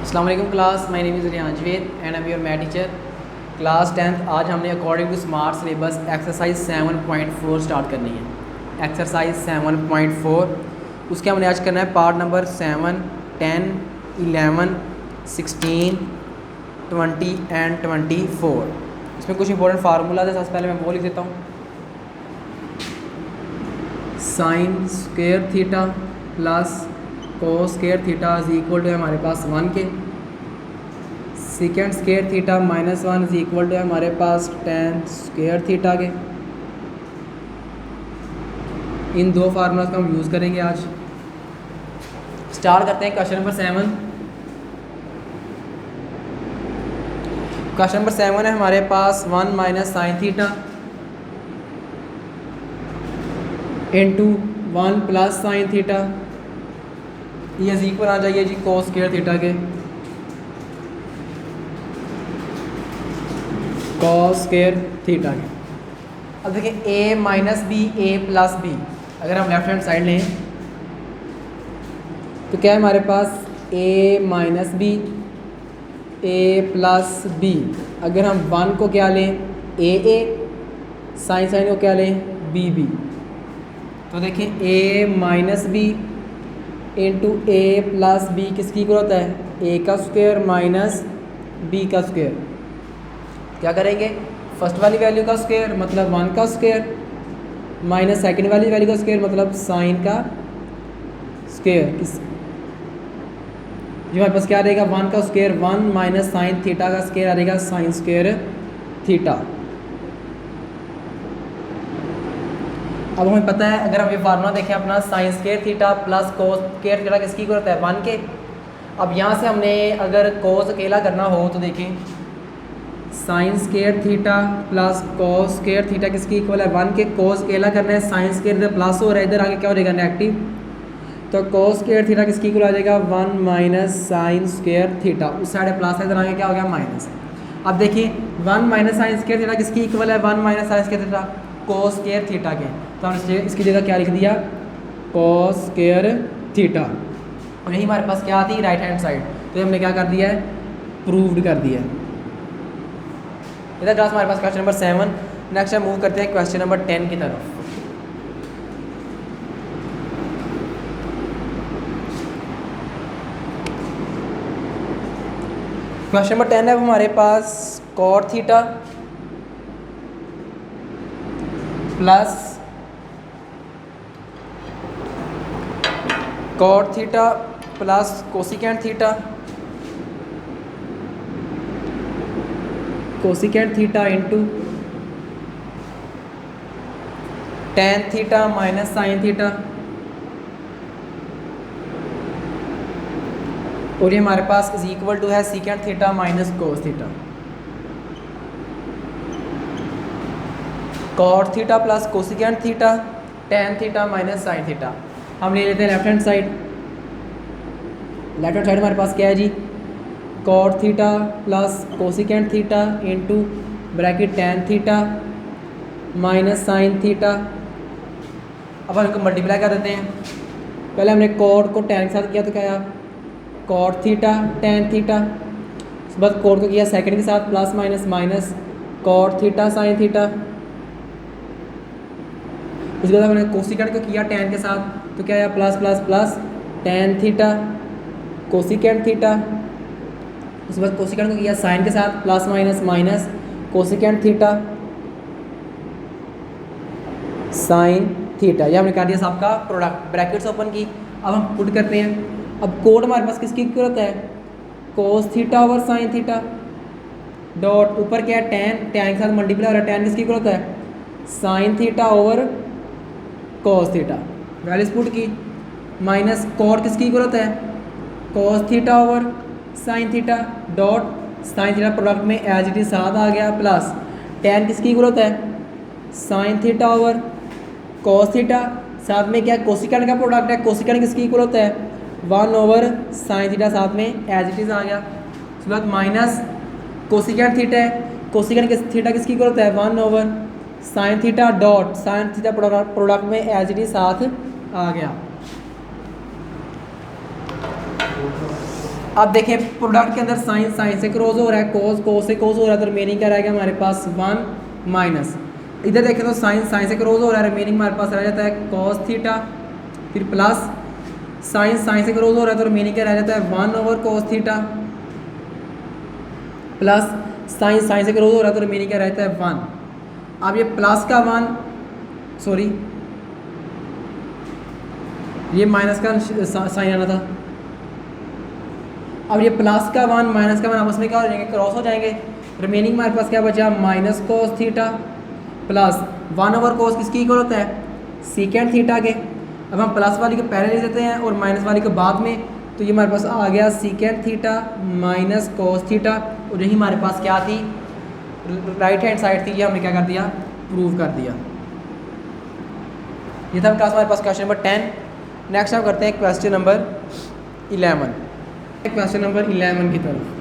अस्सलाम वालेकुम class, my name is Riyan Javed and I am your math teacher class 10th। आज हमने according to smart syllabus exercise 7.4 start करनी है। एक्सरसाइज 7.4 उसके हमने आज करना है पार्ट नंबर 7, 10, 11, 16, 20 एंड 24। इसमें कुछ इंपॉर्टेंट फार्मूला है। सबसे पहले मैं वो लिख देता हूँ। Sine square theta plus cos square theta is equal to हमारे पास 1 के, second square theta minus 1 is equal to हमारे पास टेन स्क्वायर थीटा के। इन दो फार्मूलाज का हम यूज़ करेंगे आज। स्टार्ट करते हैं क्वेश्चन नंबर 7। क्वेश्चन नंबर 7 है हमारे पास 1 minus sine theta into 1 plus sine theta, ये इज इक्वल आ जाइए जी कोस स्क्वायर थीटा के। कॉस स्क्वायर थीटा के। अब देखिए a minus b, a plus b, अगर हम लेफ्ट हैंड साइड लें तो क्या है हमारे पास a minus b, a plus b. अगर हम 1 को क्या लें ए, साइन साइन को क्या लें बी बी, तो देखिए a minus b into a plus b किसकी इक्वल होता है, ए का स्क्वायर माइनस बी का स्क्वायर। क्या करेंगे, फर्स्ट वाली वैल्यू का स्क्वायर मतलब 1 का स्क्वायर माइनस सेकंड वाली वैल्यू का स्क्वायर मतलब साइन का स्क्वायर। किस जो हमारे पास क्या रहेगा 1 का स्क्वायर 1 माइनस साइन थीटा का स्क्वायर आ रहेगा साइन स्क्वायर थीटा। अब हमें पता है, अगर हम ये फार्मूला देखें अपना sign square theta plus cos square theta किसकी इक्वल होता है 1 के। अब यहाँ से हमने अगर कोस अकेला करना हो तो देखें sign square theta plus cos square theta किसकी इक्वल है 1 के। कोस अकेला करना है, साइन स्क्वायर इधर प्लस हो रहा है, इधर आगे क्या हो जाएगा नेगेटिव, तो कोस स्क्वायर थीटा किसकी इक्वल आ जाएगा 1 माइनस साइन स्क्वायर थीटा। उस साइड प्लस है, इधर आगे क्या हो गया माइनस। अब देखिए 1 माइनस साइन स्क्वायर थीटा किसकी इक्वल है 1 minus sign square theta cos square theta के। तो हमने इसकी जगह क्या लिख दिया कोस स्क्वायर थीटा, और यही हमारे पास क्या थी राइट हैंड साइड, तो हमने क्या कर दिया है प्रूव्ड कर दिया है। इधर क्लास हमारे पास क्वेश्चन नंबर 7। नेक्स्ट हम मूव करते हैं क्वेश्चन नंबर 10 की तरफ। क्वेश्चन नंबर 10 है हमारे पास cot theta plus cot theta plus cosecant theta, cosecant theta into tan theta minus sine theta, और ये हमारे पास इज इक्वल टू है secant theta minus cos theta. Cot theta plus cosecant theta tan theta minus sine theta. हम ले लेते हैं left hand side. Left hand side हमारे पास क्या है जी cot theta plus cosecant theta into bracket tan theta minus sine theta. अब हम इनको मल्टीप्लाई कर देते हैं। पहले हमने कॉट को टेन के साथ किया तो क्या आया कॉट थीटा टेन थीटा, उसके बाद कॉट को किया सेकंड के साथ plus minus minus cot theta sine theta, उसके बाद हमने कोसिकेंट को किया टेन के साथ तो क्या आया plus plus plus tan theta cosecant theta, उसके बाद कोसिकेंट को किया साइन के साथ plus minus minus cosecant theta sine theta. यह हमने कर दिया सबका प्रोडक्ट, ब्रैकेट्स ओपन की। अब हम पुट करते हैं। अब कोड हमारे पास किसकी इक्वल होता है cos theta over sine theta dot ऊपर क्या है टेन, टेन के साथ मल्टीप्लाई हो रहा है, टेन किसकी इक्वल होता है sine theta over cos theta. Values put की माइनस कॉट किसकी इक्वल होता है cos theta over sine theta dot sine theta product में एज इट इज साथ आ गया प्लस टेन किसकी इक्वल होता है sine theta over cos theta, साथ में क्या कोसिकेंट का प्रोडक्ट है, कोसिकेंट किसकी इक्वल होता है 1 ओवर साइन थीटा, साथ में एज इट इज आ गया। उसके बाद माइनस कोसिकेंट थीटा है, कोसिकेंट थीटा किसकी इक्वल होता है 1 over sine theta dot sine theta product में एज इट इज साथ आ गया। अब देखें प्रोडक्ट के अंदर साइन साइन से क्रॉस हो रहा है, कोस कोस से कोस हो रहा है, तो रिमेनिंग क्या रहेगा हमारे पास 1 माइनस, इधर देखें तो साइन साइन से क्रॉस हो रहा है, रिमेनिंग हमारे पास रह जाता है कॉस थीटा, फिर प्लस साइन साइन से क्रॉस हो रहा है तो रिमेनिंग क्या रह जाता है 1/cos theta, plus sine sine से क्रॉस हो रहा है तो रिमेनिंग क्या रहता है 1। अब ये प्लस का 1, सॉरी ये माइनस का साइन आना था, अब ये प्लस का 1 माइनस का 1 आपस में क्या हो जाएंगे, क्रॉस हो जाएंगे, रिमेनिंग हमारे पास क्या बचा -cos थीटा प्लस 1/cos किसकी इक्वल होता है, सीकेंड थीटा के। अब हम प्लस वाली को पहले ले लेते हैं और माइनस वाली को बाद में, तो ये हमारे पास आ गया सीकेंड थीटा माइनस cos थीटा, और यही हमारे पास क्या थी, राइट हैंड साइड थी, ये हमने क्या कर दिया, प्रूव कर दिया। ये था क्लास हमारे पास क्वेश्चन नंबर 10। नेक्स्ट हम करते हैं क्वेश्चन नंबर 11, क्वेश्चन नंबर 11 की तरफ।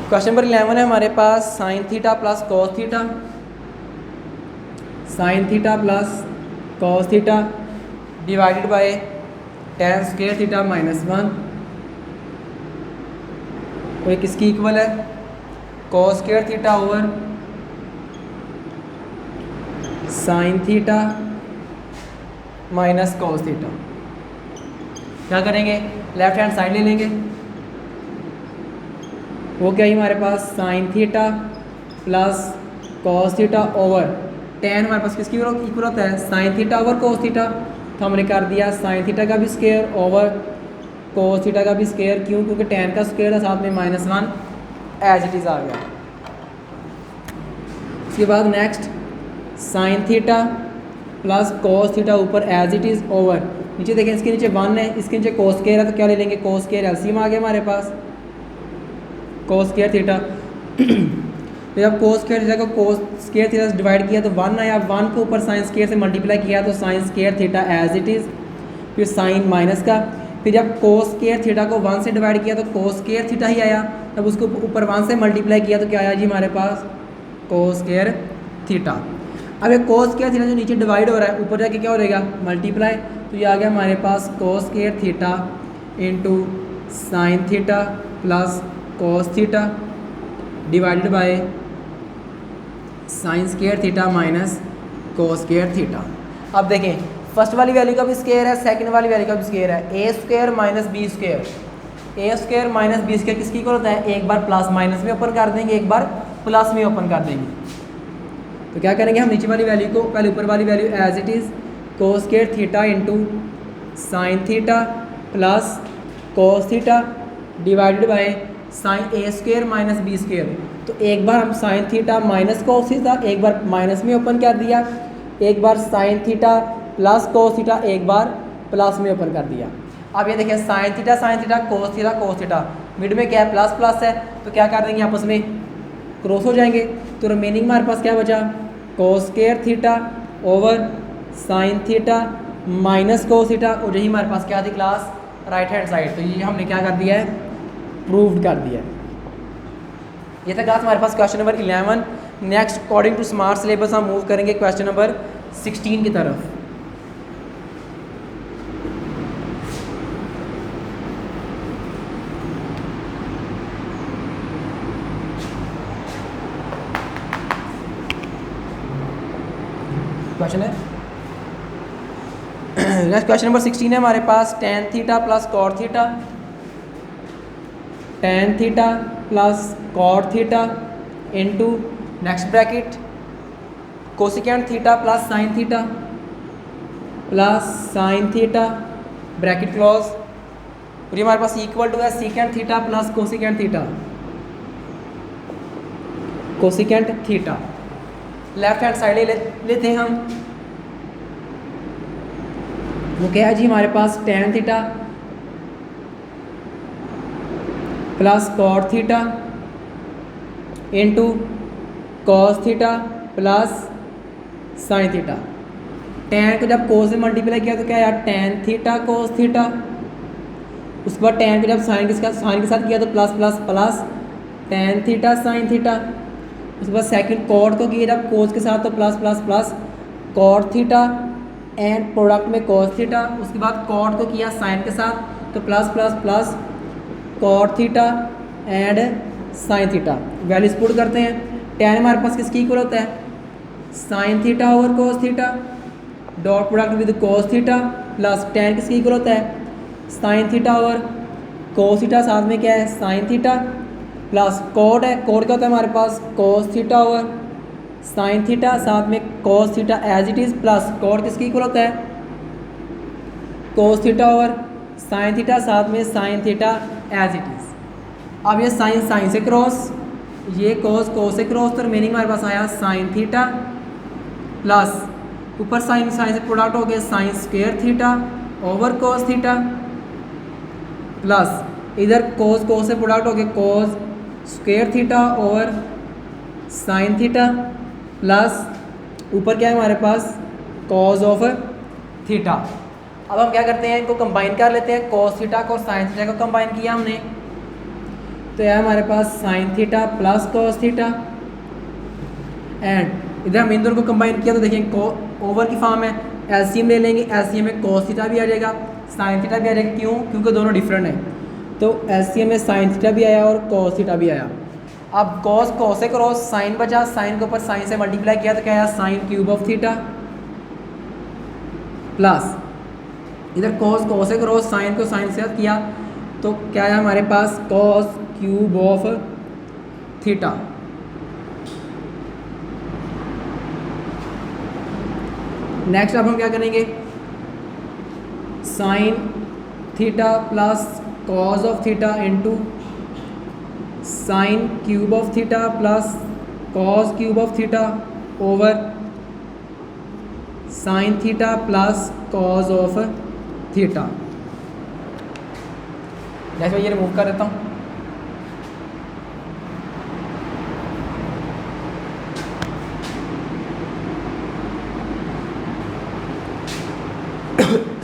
क्वेश्चन नंबर 11 है हमारे पास sine theta plus cos theta, sine theta plus cos theta divided by tan square theta -1, और ये किसकी इक्वल है, cos square theta over sine theta minus cos theta. क्या करेंगे, लेफ्ट हैंड साइड ले लेंगे, वो क्या है हमारे पास sine theta plus cos theta over tan हमारे पास किसकी इक्वल होता है, sine theta over cos theta, तो हमने कर दिया साइन थीटा का भी स्क्वायर ओवर cos थीटा का भी स्क्वायर, क्यों, क्योंकि tan का स्क्वायर है साथ में -1 एज इट इज़ आ गया। उसके बाद next sign theta plus cos theta ऊपर एज इट इज़ ओवर, नीचे देखें इसके नीचे 1 है, इसके नीचे cos स्क्वायर है, तो क्या ले लेंगे, cos स्क्वायर एलसीएम आ गया हमारे पास cos स्क्वायर थीटा। तो जब cos स्क्वायर थीटा को cos स्क्वायर थीटा से डिवाइड किया तो 1 आया, 1 को ऊपर साइन स्क्वायर से मल्टीप्लाई किया तो sine square theta as it is, फिर साइन माइनस का, फिर जब cos स्क्वायर थीटा को 1 से डिवाइड किया तो cos स्क्वायर थीटा ही आया, तब उसको ऊपर 1 से मल्टीप्लाई किया तो क्या आया जी हमारे पास cos स्क्वायर थीटा। अब ये cos स्क्वायर थीटा जो नीचे डिवाइड हो रहा है ऊपर जाके क्या हो जाएगा मल्टीप्लाई, तो ये आ गया हमारे पास cos square theta into sine theta plus cos theta divided by sign square theta minus cos square theta. अब देखें फर्स्ट वाली वैल्यू का भी स्क्वायर है, सेकंड वाली वैल्यू का भी स्क्वायर है, a square minus b square, a square minus b square किसकी इक्वल होता है, एक बार प्लस माइनस में ओपन कर देंगे, एक बार प्लस में ओपन कर देंगे। तो क्या करेंगे हम नीचे वाली वैल्यू को, पहले ऊपर वाली value as it is cos square theta into sine theta plus cos theta divided by sine a square minus b square, तो एक बार हम sine theta minus cos theta एक बार माइनस में ओपन कर दिया, एक बार sine theta plus cos theta एक बार प्लस में ओपन कर दिया। अब ये देखें sine theta cos theta mid में क्या है प्लस प्लस है, तो क्या कर देंगे आपस में क्रॉस हो जाएंगे, तो रिमेनिंग हमारे पास क्या बचा cos square theta over sine theta minus cos theta, और यही हमारे पास क्या थी क्लास राइट हैंड साइड, तो ये हमने क्या कर दिया है प्रूव्ड कर दिया है। ये था क्लास हमारे पास question number 11। Next according to smart syllabus हम मूव करेंगे क्वेश्चन नंबर 16 की तरफ। क्वेश्चन है नेक्स्ट क्वेश्चन नंबर 16 है हमारे पास tan theta plus cot theta, tan theta plus cot theta into next bracket cosecant theta plus sine theta plus sine theta bracket close, और ये हमारे पास इक्वल टू है secant theta plus cosecant theta, cosecant theta. Left hand side लेते हैं हम, वो क्या है जी हमारे पास tan theta plus cot theta into cos theta plus sine theta. tan को जब cos से मल्टीप्लाई किया तो क्या आया tan थीटा cos थीटा, उसके बाद tan को जब साइन के साथ किया तो plus plus plus tan theta sine theta, उसके बाद सेकंड कॉट को किया जब कोस के साथ तो plus plus plus cot theta and product में कॉस थीटा। उसके बाद कॉट को किया साइन के साथ तो plus plus plus cot theta and sine theta. Values put करते हैं। tan हमारे पास किसकी इक्वल होता है sine theta over cos theta dot product with cos theta plus tan किसकी इक्वल होता है sine theta over cos theta, साथ में क्या है साइन थीटा प्लस कोट है, कोट क्या होता है हमारे पास cos theta over sine theta, साथ में cos theta as it is plus cot किसकी इक्वल होता है cos theta over sine theta, साथ में sine theta as it is. अब ये साइन साइन से क्रॉस, ये कोस कोस से क्रॉस, तो रिमेनिंग हमारे पास आया साइन थीटा प्लस ऊपर साइन साइन से प्रोडक्ट हो गया sign square theta over cos theta plus इधर कोस कोस से प्रोडक्ट हो गया कोस square theta over sine theta plus ऊपर क्या है हमारे पास कॉस ऑफ थीटा। अब हम क्या करते हैं इनको कंबाइन कर लेते हैं, कॉस थीटा को साइन थीटा को कंबाइन किया हमने तो यह हमारे पास sine theta plus cos theta and इधर हम इन दोनों को कंबाइन किया तो देखिए ओवर की फॉर्म है, एलसीएम ले लेंगे, एलसीएम में कॉस थीटा भी आ जाएगा साइन थीटा भी आ जाएगा, क्यों क्योंकि दोनों डिफरेंट हैं। तो एलसीएम में साइन थीटा भी आया और कॉस थीटा भी आया। अब कॉस कॉस से क्रॉस साइन बचा, साइन के ऊपर साइन से मल्टीप्लाई किया तो क्या आया sine cube of theta plus इधर कॉस कॉस से क्रॉस साइन को साइन से किया तो क्या आया हमारे पास cos cube of theta. Next अब हम क्या करेंगे sine theta plus cos of theta into sine cube of theta plus cos cube of theta over sine theta plus cos of theta. जैसे मैं ये रिमूव कर देता हूँ,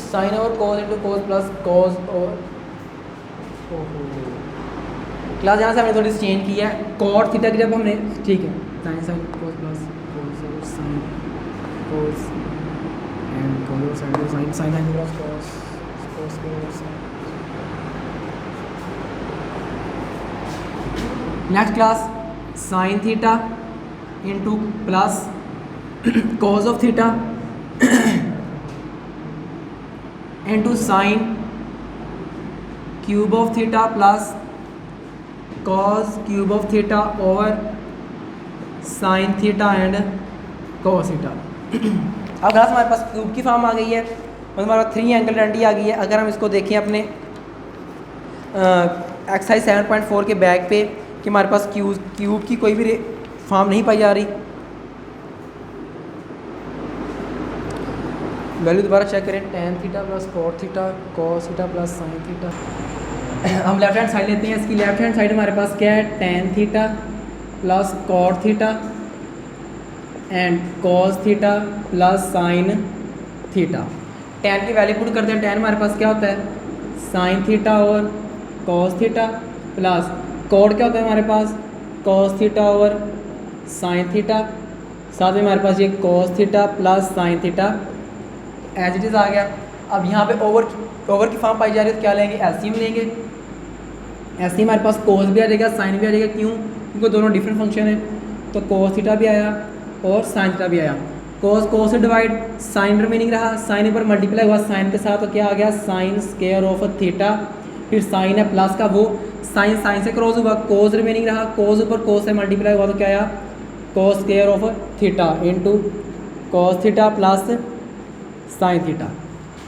sine over cos into cos plus cos और class यहाँ से हमने थोड़ी सी चेंज की है कॉट थीटा की जब हमने ठीक है sine sine cos plus cos और sine cos and cos sine sine sine sine plus cos cos cos. Next class sine theta into plus cos of theta into sine cube of theta plus cos cube of theta over sine theta and cos theta. अब class हमारे पास cube की form आ गई है, मतलब हमारे पास 3 angle डंडी आ गई है। अगर हम इसको देखें अपने एक्सरसाइज 7.4 के बैक पे कि हमारे पास क्यूब की कोई भी फॉर्म नहीं पाई जा रही, वैल्यू दोबारा चेक करें tan theta plus cot theta cos theta plus sine theta. हम लेफ्ट हैंड साइड लेते हैं, इसकी लेफ्ट हैंड साइड हमारे पास क्या है tan theta plus cot theta and cos theta plus sine theta. tan की वैल्यू पुट करते हैं, tan हमारे पास क्या होता है साइन थीटा और कॉस थीटा प्लस कॉट क्या होता है हमारे पास कॉस थीटा और साइन थीटा, साथ में हमारे पास ये cos theta plus sine theta as it is आ गया। अब यहाँ पे ओवर की फॉर्म पाई जा रही है तो क्या लेंगे एलसीएम लेंगे, एलसीएम हमारे पास कोस भी आ जाएगा साइन भी आ जाएगा, क्यों क्योंकि दोनों डिफरेंट फंक्शन है। तो कोस थीटा भी आया और साइन थीटा भी आया, कोस कोस से डिवाइड साइन रिमेनिंग रहा, साइन पर मल्टीप्लाई हुआ साइन के साथ तो क्या आ गया साइन स्क्वायर ऑफ थीटा, फिर साइन है प्लस का वो साइन साइन से क्रॉस हुआ कोस रिमेनिंग रहा, कोस ऊपर कोस से मल्टीप्लाई हुआ तो क्या आया cos square of theta into cos theta plus sine theta.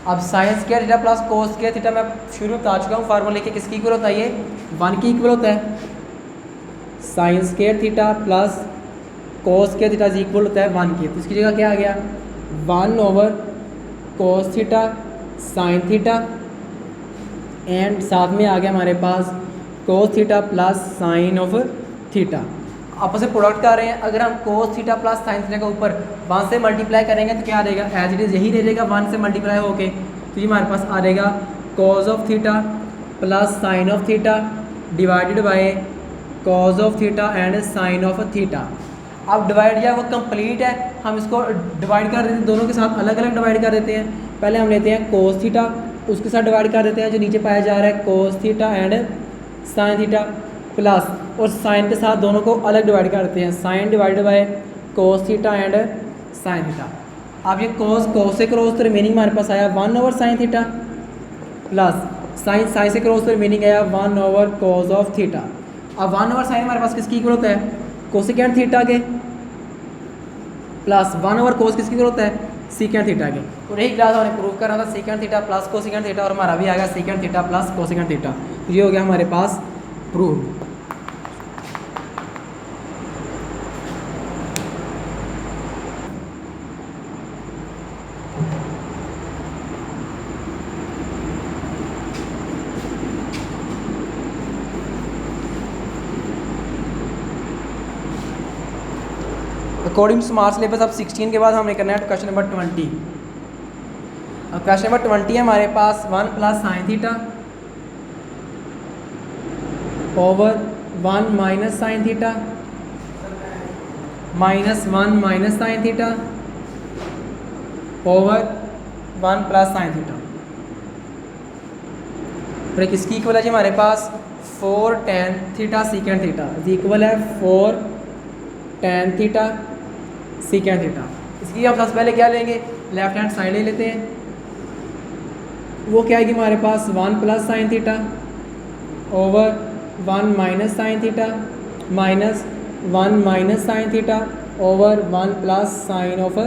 अब sine square theta plus cos square theta मैं शुरू में बता चुका हूँ, फार्मूला लेके किसकी इक्वल होता है ये 1 की इक्वल होता है। Sign square theta plus cos square theta equal होता है 1 की, तो इसकी जगह क्या आ गया 1 over cos theta sine theta and साथ में आ गया हमारे पास cos theta plus sine of theta. आपस में प्रोडक्ट कर रहे हैं, अगर हम cos theta plus sine theta के ऊपर 1 से मल्टीप्लाई करेंगे तो क्या आ जाएगा एज इट इज़ यही रह जाएगा 1 से मल्टीप्लाई होके, तो ये हमारे पास आ जाएगा cos of theta plus sine of theta divided by cos of theta and sine of theta. अब डिवाइड या वो कंप्लीट है, हम इसको डिवाइड कर देते हैं, दोनों के साथ अलग अलग डिवाइड कर देते हैं। पहले हम लेते हैं कोस थीटा, उसके साथ डिवाइड कर देते हैं जो नीचे पाया जा रहा है cos theta and sine theta, plus और साइन के साथ दोनों को अलग डिवाइड कर देते हैं, sine divided by cos theta and sine theta. अब ये कोस से क्रॉस तो रिमेनिंग हमारे पास आया 1/sin थीटा, प्लस साइन से क्रॉस तो रिमेनिंग आया 1/cos ऑफ थीटा। अब 1/sin हमारे पास किसकी इक्वल होता है, कोसेकेंट थीटा के, प्लस 1/cos किसकी इक्वल होता है, सीकेंट थीटा के। और यही क्लास हमने प्रूव करना था, secant theta plus cosecant theta, और हमारा भी आ गया secant theta plus cosecant theta. ये हो गया हमारे पास prove. According to smart syllabus अब 16 के बाद हमने करना है क्वेश्चन नंबर 20। अब क्वेश्चन नंबर 20 है हमारे पास 1+sin theta over 1 - sin theta -1 - sin theta over 1+sin theta. फिर किसकी इक्वल है जी हमारे पास 4 tan theta secant theta equal है 4 tan थीटा सीकेंट थीटा। इसकी हम सबसे पहले क्या लेंगे, लेफ्ट हैंड साइड ले लेते हैं, वो क्या आएगी हमारे पास 1+sin theta over 1 - sin theta minus 1 - sin theta over 1+sin of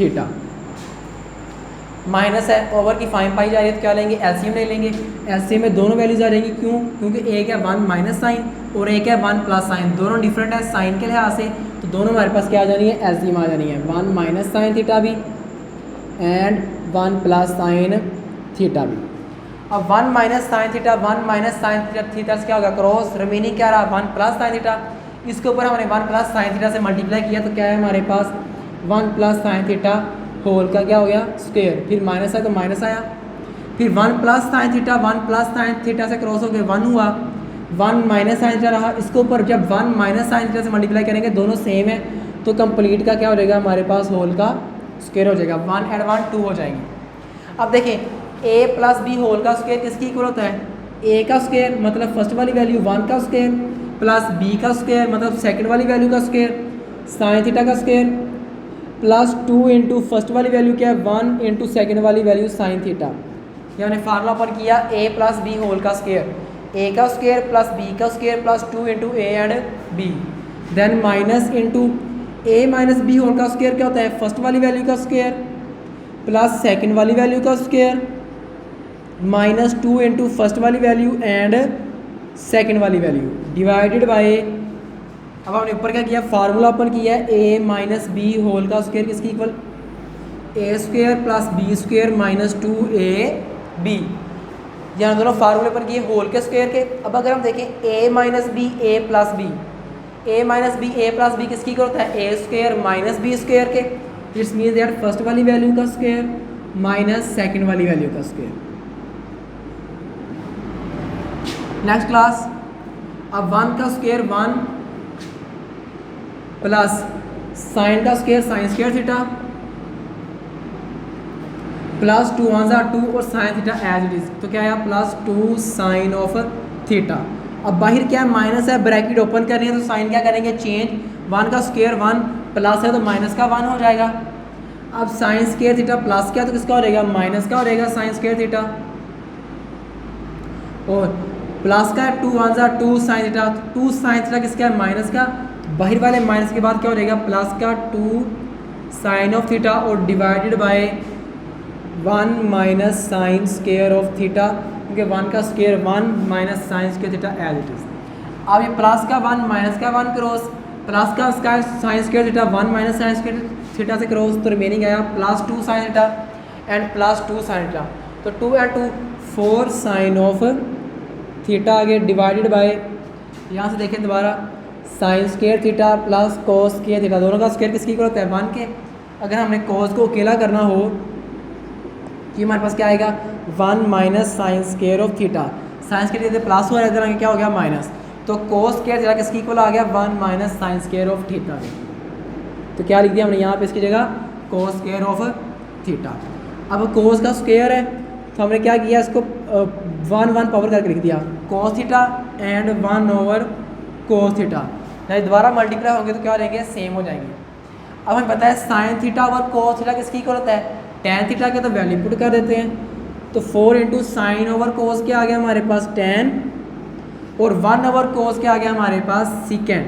theta. Minus है, ओवर की फाइन पाई जा रही है तो क्या लेंगे, एलसीएम ले लेंगे। एलसीएम में दोनों वैल्यूज आ जाएंगी, क्यों, क्योंकि एक है 1 - sin और एक है 1+sin, दोनों डिफरेंट है साइन के लिहाज से, तो दोनों हमारे पास क्या आ जानी है, एलसीएम आ जानी है 1 - sin थीटा भी एंड 1+sin थीटा भी। अब 1 - sin थीटा 1 - sin थीटा से क्या होगा क्रॉस, रिमेनिंग क्या रहा 1+sin थीटा, इसके ऊपर हमने 1+sin थीटा से मल्टीप्लाई किया तो क्या है हमारे पास 1+sin थीटा होल का क्या हो गया स्क्वायर, फिर माइनस है तो माइनस आया, फिर 1+sin थीटा 1+sin थीटा से क्रॉस होकर 1 हुआ, 1 - sin थीटा रहा, इसके ऊपर जब 1 - sin थीटा से मल्टीप्लाई करेंगे दोनों सेम है तो कंप्लीट का क्या हो जाएगा हमारे पास होल का स्क्वायर हो जाएगा, 1 + 1 2 हो जाएंगे। अब देखें a + b होल का स्क्वायर किसकी इक्वल होता है, a का स्क्वायर मतलब फर्स्ट वाली वैल्यू 1 का स्क्वायर प्लस b का स्क्वायर मतलब सेकंड वाली वैल्यू का स्क्वायर sin थीटा का स्क्वायर प्लस 2 इंटू फर्स्ट वाली वैल्यू क्या है 1 इंटू सेकेंड वाली वैल्यू sin थीटा। ये हमने फार्मूला पर किया a + b होल का स्क्वायर, a का स्क्वायर प्लस b का square plus 2 into a and b, then minus into a - b whole का स्क्वायर क्या होता है फर्स्ट वाली वैल्यू का स्क्वायर प्लस सेकेंड वाली वैल्यू का स्क्वायर माइनस 2 इंटू फर्स्ट वाली वैल्यू एंड सेकेंड वाली वैल्यू डिवाइडेड बाय, अब हमने ऊपर क्या किया फार्मूला ओपन किया है a - b होल का स्क्वायर किसकी equal a² plus b² minus 2ab, यहाँ दोनों फार्मूले पर किए होल के स्क्वायर के। अब अगर हम देखें a - b a + b, a + b किसकी इक्वल होता है a² माइनस b² के, इट्स मीन दैट फर्स्ट वाली वैल्यू का स्क्वायर माइनस सेकेंड वाली वैल्यू का स्क्वायर। नेक्स्ट क्लास, अब 1 का स्क्वायर 1 प्लस साइन का स्क्वायर sin² थीटा प्लस 2 1 = 2 और sin theta as it is, तो क्या आया +2 sin ऑफ थीटा। अब बाहर क्या है माइनस है, ब्रैकेट ओपन करनी है तो साइन क्या करेंगे चेंज, 1 का स्क्वायर 1 प्लस है तो माइनस का 1 हो जाएगा। अब sin² थीटा प्लस क्या तो किसका हो जाएगा माइनस का हो जाएगा sin² थीटा, और प्लस का 2 1 = 2 sin थीटा, 2 sin थीटा किसका है माइनस का, बाहर वाले माइनस के बाद क्या हो जाएगा प्लस का 2 sin ऑफ थीटा और divided by 1 - sin² of theta, क्योंकि 1 का square 1 - sin² theta as it is. अब ये प्लस का 1 माइनस का 1 क्रॉस, प्लस का sin² थीटा 1 - sin² थीटा से क्रॉस, तो रिमेनिंग आया +2 sin theta and +2 sin theta, तो 2 और 2 4 sin ऑफ थीटा आगे डिवाइडेड बाय, यहाँ से देखें दोबारा sin² theta plus cos² theta, दोनों का स्क्वायर किसकी इक्वल होता है 1 के। अगर हमने cos को अकेला करना हो कि हमारे पास क्या आएगा 1 - sin² of theta, sin² theta plus हो रहा है क्या हो गया माइनस, तो cos² थीटा किसकी इक्वल आ गया 1 - sin² ऑफ थीटा। तो क्या लिख दिया हमने यहाँ पे इसकी जगह कोस स्क्वायर ऑफ थीटा। अब कोस का स्क्वायर है तो हमने क्या किया, इसको 1 पावर करके लिख दिया कोस theta and 1 over cos theta. नहीं दोबारा मल्टीप्लाई होंगे तो क्या हो जाएंगे, सेम हो जाएंगे। अब हमें पता है साइन थीटा और कोस थीटा किसकी इक्वल होता है, टेन थीटा के, तो वैल्यू पुट कर देते हैं। तो 4 इंटू साइन ओवर कोस क्या आ गया हमारे पास टेन, और 1 ओवर कोस क्या आ गया हमारे पास सीकेंड।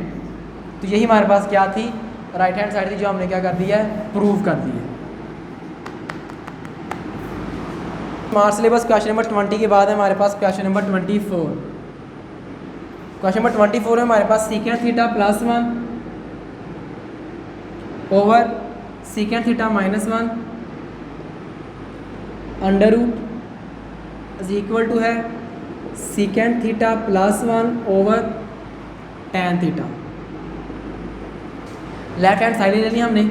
तो यही हमारे पास क्या थी, राइट हैंड साइड थी, जो हमने क्या कर दिया है, प्रूव कर दी है। स्मार्ट सिलेबस क्वेश्चन नंबर 20 के बाद है हमारे पास क्वेश्चन नंबर 24। क्वेश्चन नंबर 24 में हमारे पास secant theta plus 1 over secant theta minus 1 under root is equal to है secant theta plus 1 over tan theta. Left hand side ले लेनी हमने,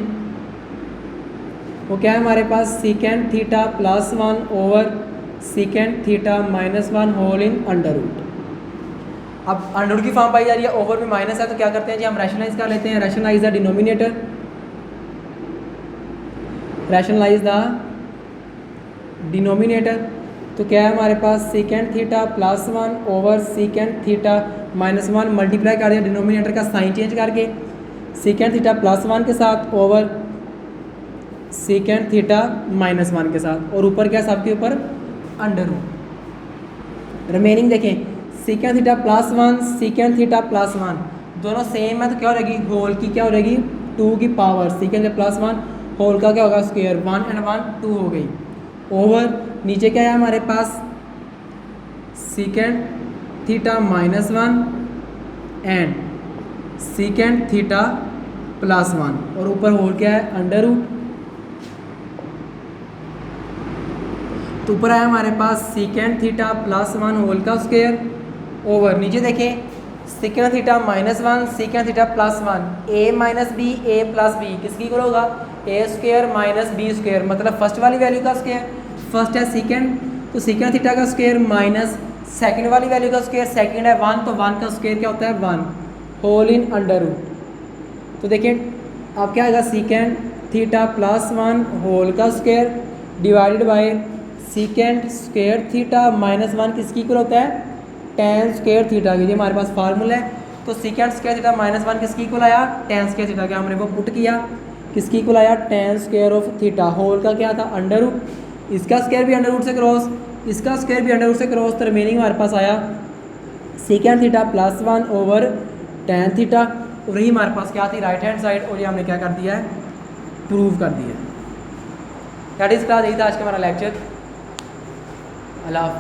वो क्या है हमारे पास secant theta plus 1 over secant theta minus 1 whole in under root. अब अंडर रूट की फॉर्म पाई जा रही है, ओवर में माइनस है, तो क्या करते हैं जी, हम रैशनलाइज कर लेते हैं। Rationalise the denominator, rationalise the denominator. तो क्या है हमारे पास secant theta plus 1 over secant theta minus 1 multiply कर दिया डिनोमिनेटर का साइन चेंज करके, सीकेंड थीटा प्लस 1 के साथ ओवर सीकेंड थीटा माइनस 1 के साथ, और ऊपर क्या सबके ऊपर अंडर रूट। रिमेनिंग देखें, second theta plus 1 second theta plus 1 दोनों सेम है, तो क्या हो जाएगी, होल की क्या हो जाएगी 2 की power, second theta plus 1 whole का क्या होगा स्क्वायर, 1 एंड 1 2 हो गई, ओवर नीचे क्या है हमारे पास secant theta minus 1 and secant theta plus 1, और ऊपर होल क्या है अंडर रूट। तो ऊपर आया हमारे पास सीकेंड थीटा प्लस 1 होल का स्क्वायर, ओवर नीचे देखें second theta minus 1 second theta plus 1 A minus b a plus b किसकी इक्वल होगा, ए स्क्वायर माइनस बी स्क्वायर, मतलब फर्स्ट वाली वैल्यू का स्क्वायर, फर्स्ट है सीकेंड तो सीकेंड थीटा का स्क्वायर माइनस सेकंड वाली वैल्यू का स्क्वायर, सेकंड है 1 तो 1 का स्क्वायर क्या होता है 1 होल इन अंडर रूट। तो देखिए अब क्या आएगा सीकेंड थीटा प्लस 1 होल का square divided by secant square theta minus 1 किसकी इक्वल होता है टेन स्क्वायर थीटा की। ये हमारे पास फार्मूला है। तो सीकेंड स्क्वायर थीटा माइनस 1 किसकी इक्वल आया टेन स्क्वायर थीटा का, हमने वो पुट किया, किसकी इक्वल आया tan square of theta, whole का क्या था अंडर रूट, इसका स्क्वायर भी अंडर रूट से क्रॉस, इसका स्क्वायर भी अंडर रूट से क्रॉस, तो रिमेनिंग हमारे पास आया second theta plus 1 over tan theta, और यही हमारे पास क्या थी राइट हैंड साइड, और ये हमने क्या कर दिया है प्रूव कर दिया है। दैट इज क्लास, यही था आज का हमारा लेक्चर। अल्लाह।